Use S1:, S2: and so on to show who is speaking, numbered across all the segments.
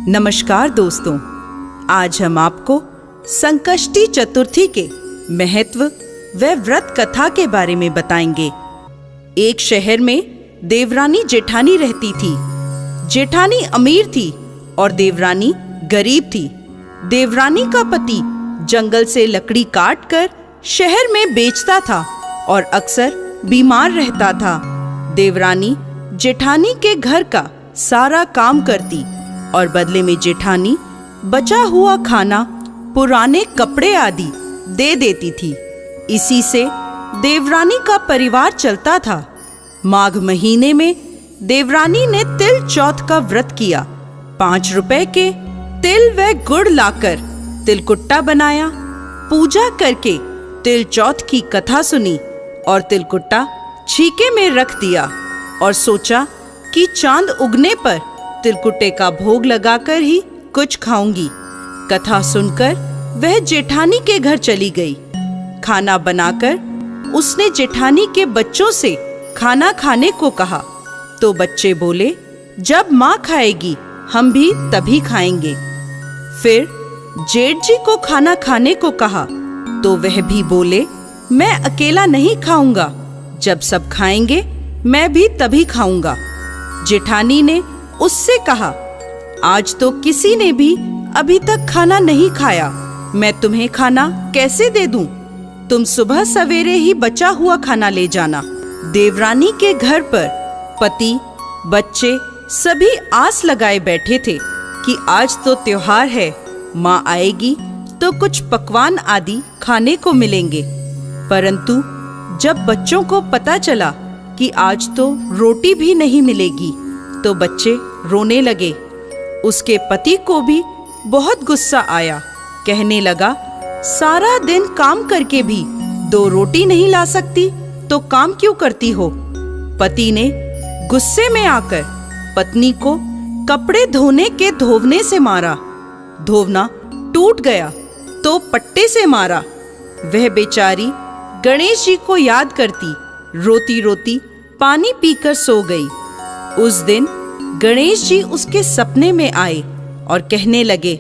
S1: नमस्कार दोस्तों, आज हम आपको संकष्टी चतुर्थी के महत्व व व्रत कथा के बारे में बताएंगे। एक शहर में देवरानी जेठानी रहती थी। जेठानी अमीर थी और देवरानी गरीब थी। देवरानी का पति जंगल से लकड़ी काट कर शहर में बेचता था और अक्सर बीमार रहता था। देवरानी जेठानी के घर का सारा काम करती और बदले में जेठानी बचा हुआ खाना, पुराने कपड़े आदि दे देती थी। इसी से देवरानी का परिवार चलता था। माघ महीने में देवरानी ने तिल चौथ का व्रत किया। 5 रुपए के तिल व गुड़ लाकर तिलकुट्टा बनाया। पूजा करके तिल चौथ की कथा सुनी और तिलकुट्टा छीके में रख दिया और सोचा कि चांद उगने पर तिलकुट्टे का भोग लगाकर ही कुछ खाऊंगी। कथा सुनकर वह जेठानी के घर चली गई। खाना बनाकर उसने जेठानी के बच्चों से खाना खाने को कहा तो बच्चे बोले, जब माँ खाएगी हम भी तभी खाएंगे। फिर जेठ जी को खाना खाने को कहा तो वह भी बोले, मैं अकेला नहीं खाऊंगा, जब सब खाएंगे मैं भी तभी खाऊंगा। जेठानी ने उससे कहा, आज तो किसी ने भी अभी तक खाना नहीं खाया, मैं तुम्हें खाना कैसे दे दूं? तुम सुबह सवेरे ही बचा हुआ खाना ले जाना। देवरानी के घर पर पति, बच्चे सभी आस लगाए बैठे थे कि आज तो त्योहार है, माँ आएगी तो कुछ पकवान आदि खाने को मिलेंगे। परंतु जब बच्चों को पता चला कि आज तो रोटी भी नहीं मिलेगी तो बच्चे रोने लगे। उसके पति को भी बहुत गुस्सा आया। कहने लगा, सारा दिन काम करके भी 2 रोटी नहीं ला सकती तो काम क्यों करती हो? पति ने गुस्से में आकर पत्नी को कपड़े धोने के धोवने से मारा। धोवना टूट गया तो पट्टे से मारा। वह बेचारी गणेश जी को याद करती रोती रोती पानी पीकर सो गई। उस दिन गणेश जी उसके सपने में आए और कहने लगे,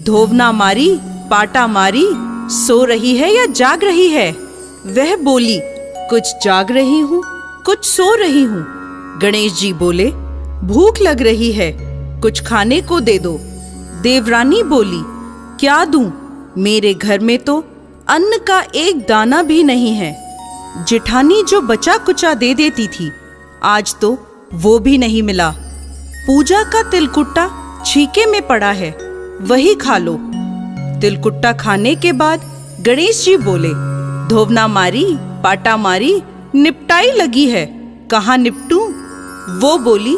S1: धोवना मारी, पाटा मारी, सो रही है या जाग रही है? वह बोली, कुछ जाग रही हूँ, कुछ सो रही हूँ। गणेश जी बोले, भूख लग रही है, कुछ खाने को दे दो। देवरानी बोली, क्या दूं? मेरे घर में तो अन्न का एक दाना भी नहीं है। जेठानी जो बचा कुचा दे देती थी, आज तो वो भी नहीं मिला। पूजा का तिलकुट्टा छीके में पड़ा है, वही खा लो। तिलकुट्टा खाने के बाद गणेश जी बोले, धोवना मारी, पाटा मारी, निपटाई लगी है, कहाँ निपटूं? वो बोली,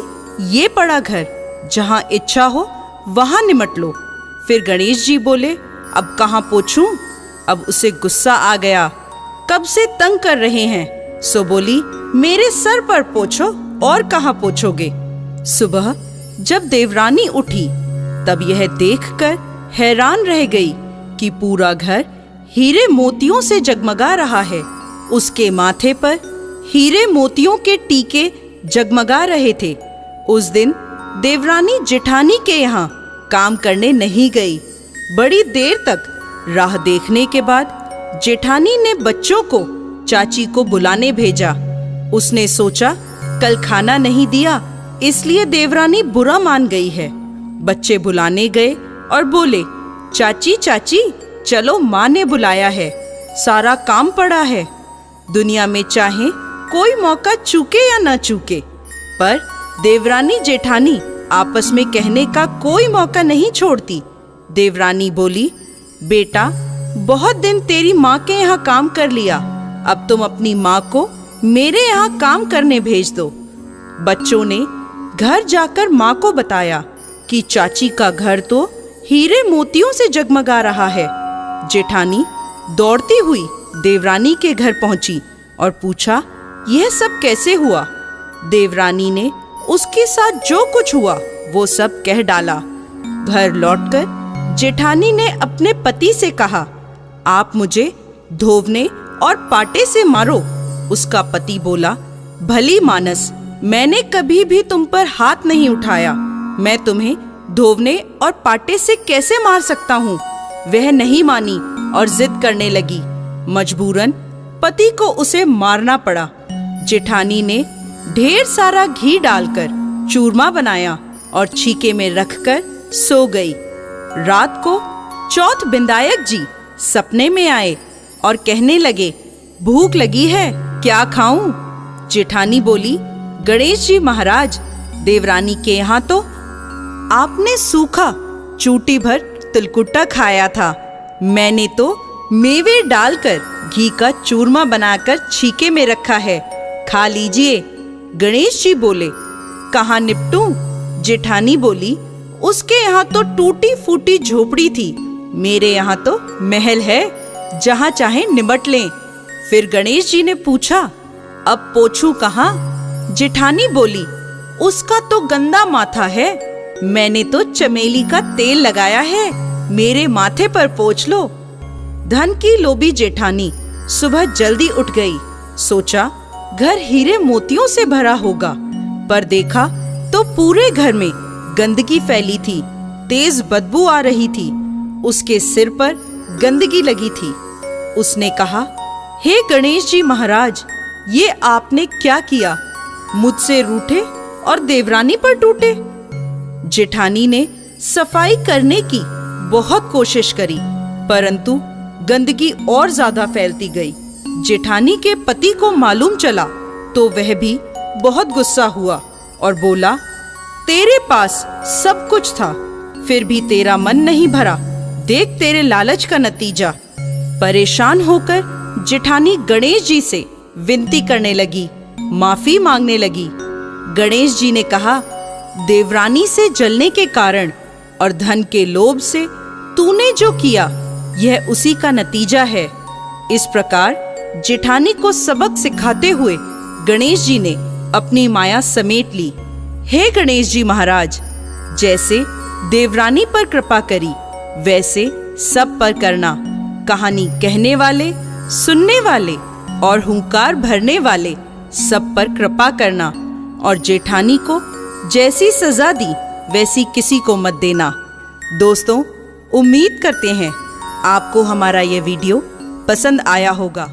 S1: ये पड़ा घर, जहाँ इच्छा हो वहां निमट लो। फिर गणेश जी बोले, अब कहाँ पोछूं? अब उसे गुस्सा आ गया, कब से तंग कर रहे हैं। सो बोली, मेरे सर पर पोछो, और कहाँ पोछोगे? सुबह जब देवरानी उठी तब यह देखकर हैरान रह गई कि पूरा घर हीरे मोतियों से जगमगा रहा है। उसके माथे पर हीरे मोतियों के टीके जगमगा रहे थे। उस दिन देवरानी जेठानी के यहाँ काम करने नहीं गई। बड़ी देर तक राह देखने के बाद जेठानी ने बच्चों को चाची को बुलाने भेजा। उसने सोचा, कल खाना नहीं दिया इसलिए देवरानी बुरा मान गई है। बच्चे बुलाने गए और बोले, चाची चाची चलो, माँ ने बुलाया है, सारा काम पड़ा है। दुनिया में चाहे कोई मौका चूके या ना चूके, पर देवरानी जेठानी आपस में कहने का कोई मौका नहीं छोड़ती। देवरानी बोली, बेटा बहुत दिन तेरी माँ के यहाँ काम कर लिया, अब तुम अपनी माँ को मेरे यहाँ काम करने भेज दो। बच्चों ने घर जाकर माँ को बताया कि चाची का घर तो हीरे मोतियों से जगमगा रहा है। जेठानी दौड़ती हुई देवरानी के घर पहुंची और पूछा, यह सब कैसे हुआ? देवरानी ने उसके साथ जो कुछ हुआ वो सब कह डाला। घर लौटकर जेठानी ने अपने पति से कहा, आप मुझे धोवने और पाटे से मारो। उसका पति बोला, भली मानस, मैंने कभी भी तुम पर हाथ नहीं उठाया, मैं तुम्हें धोवने और पाटे से कैसे मार सकता हूँ। वह नहीं मानी और जिद करने लगी। मजबूरन पति को उसे मारना पड़ा। जेठानी ने ढेर सारा घी डालकर चूरमा बनाया और छीके में रखकर सो गई। रात को चौथ बिंदायक जी सपने में आए और कहने लगे, भूख लगी है, क्या खाऊं? जेठानी बोली, गणेश जी महाराज, देवरानी के यहाँ तो आपने सूखा चूटी भर तिलकुट्टा खाया था। मैंने तो मेवे डालकर घी का चूरमा बनाकर छीके में रखा है, खा लीजिए। गणेश जी बोले, कहाँ निपटूं? जेठानी बोली, उसके यहाँ तो टूटी फूटी झोपड़ी थी, मेरे यहाँ तो महल है, जहाँ चाहे निमट लें। फिर गणेश जी ने पूछा, अब पोछूं कहाँ? जेठानी बोली, उसका तो गंदा माथा है, मैंने तो चमेली का तेल लगाया है, मेरे माथे पर पोंछ लो। धन की लोभी जेठानी सुबह जल्दी उठ गई। सोचा घर हीरे मोतियों से भरा होगा, पर देखा तो पूरे घर में गंदगी फैली थी, तेज बदबू आ रही थी। उसके सिर पर गंदगी लगी थी। उसने कहा, हे गणेश जी महाराज, ये आपने क्या किया? मुझसे रूठे और देवरानी पर टूटे। जेठानी ने सफाई करने की बहुत कोशिश करी, परंतु गंदगी और ज्यादा फैलती गई। जेठानी के पति को मालूम चला तो वह भी बहुत गुस्सा हुआ और बोला, तेरे पास सब कुछ था, फिर भी तेरा मन नहीं भरा, देख तेरे लालच का नतीजा। परेशान होकर जेठानी गणेश जी से विनती करने लगी, माफी मांगने लगी। गणेश जी ने कहा, देवरानी से जलने के कारण और धन के लोभ से तूने जो किया, यह उसी का नतीजा है। इस प्रकार जेठानी को सबक सिखाते हुए गणेश जी ने अपनी माया समेट ली। हे गणेश जी महाराज, जैसे देवरानी पर कृपा करी, वैसे सब पर करना। कहानी कहने वाले, सुनने वाले और हुंकार भरने वाले सब पर कृपा करना, और जेठानी को जैसी सजा दी वैसी किसी को मत देना। दोस्तों, उम्मीद करते हैं आपको हमारा यह वीडियो पसंद आया होगा।